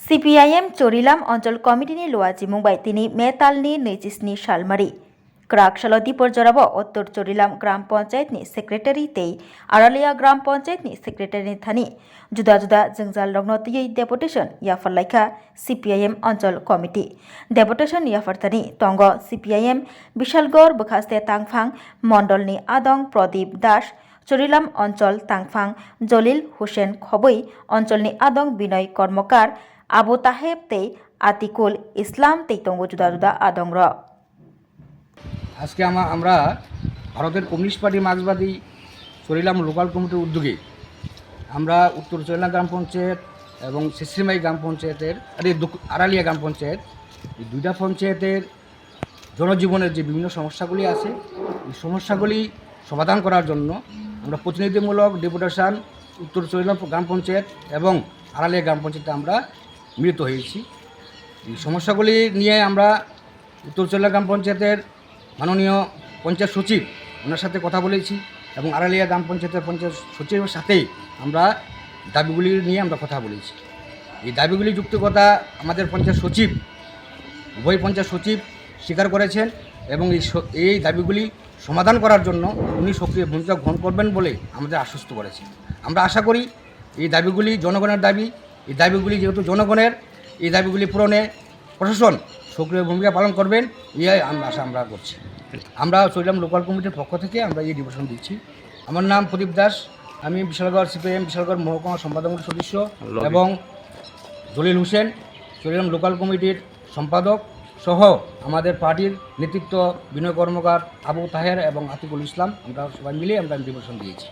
CPIM Chorilam Onjol Committee ni Luaji Mumbai tini Metal ni Nejis ni Shalmari. Krakshalo Dipor Jorabo Ottor Chorilam Gram Panchayat ni Secretary Tei Aralia Gram Panchayat ni Secretary ni Thani Juda Juda Jengzal Lognoti Deputation Yafar Laika CPIM Onjol Committee Deputation Yafar Thani Tongo CPIM Bishalgor Bukhaste Tangphang Mondol ni Adong Pradip Dash Chorilam Onchol Tangphang Jolil Hussein Khoboi Onchol ni Adong Binoy Kormokar Abu Taheb Tei Atikul Islam Tei Tongo Juda Juda Adong Ro আজকে আমরা ভারতের communist party মার্ক্সবাদী Charilam local কমিটির উদ্যোগে আমরা উত্তর চরিলাম গ্রাম পঞ্চায়েত এবং শিশ্রিমাই গ্রাম পঞ্চায়েতের আড়ালিয়া গ্রাম পঞ্চায়েত এই দুইটা পঞ্চায়েতের জনজীবনের যে বিভিন্ন সমস্যাগুলি আছে এই সমস্যাগুলি সমাধান করার জন্য আমরা প্রতিনিধিমূলক ডেপুটেশন উত্তর চরিলাম গ্রাম পঞ্চায়েত এবং আড়ালিয়া গ্রাম পঞ্চায়েতে আমরা মিলিত হয়েছি। এই সমস্যাগুলি নিয়ে আমরা উত্তর চরিলাম গ্রাম পঞ্চায়েতের মাননীয় পঞ্চায়েত সচিব ওনার সাথে কথা বলেছি এবং আড়ালিয়া গ্রাম পঞ্চায়েতের পঞ্চায়েত সচিবের সাথেই আমরা দাবিগুলি নিয়ে আমরা কথা বলেছি। এই দাবিগুলি যুক্তিকতা আমাদের পঞ্চায়েত সচিব উভয় পঞ্চায়েত সচিব স্বীকার করেছেন এবং এই দাবিগুলি সমাধান করার জন্য উনি সক্রিয় ভূমিকা গ্রহণ করবেন বলে আমাদের আশ্বস্ত করেছেন। আমরা আশা করি এই দাবিগুলি জনগণের দাবি, এই দাবিগুলি যেহেতু জনগণের, এই দাবিগুলি পূরণে প্রশাসন সক্রিয় ভূমিকা পালন করবেন এই আশা আমরা করছি। আমরা চরিলাম লোকাল কমিটির পক্ষ থেকে আমরা এই ডিভিশন দিচ্ছি। আমার নাম প্রদীপ দাস, আমি বিশালগড় CPIM বিশালগড় মহকুমা সম্পাদক সদস্য এবং জলিল হোসেন চরিলাম লোকাল কমিটির সম্পাদক সহ আমাদের পার্টির নেতৃত্ব বিনয় কর্মকার, আবু তাহের এবং আতিকুল ইসলাম, আমরা সবাই মিলে আমরা ডিভিশন দিয়েছি।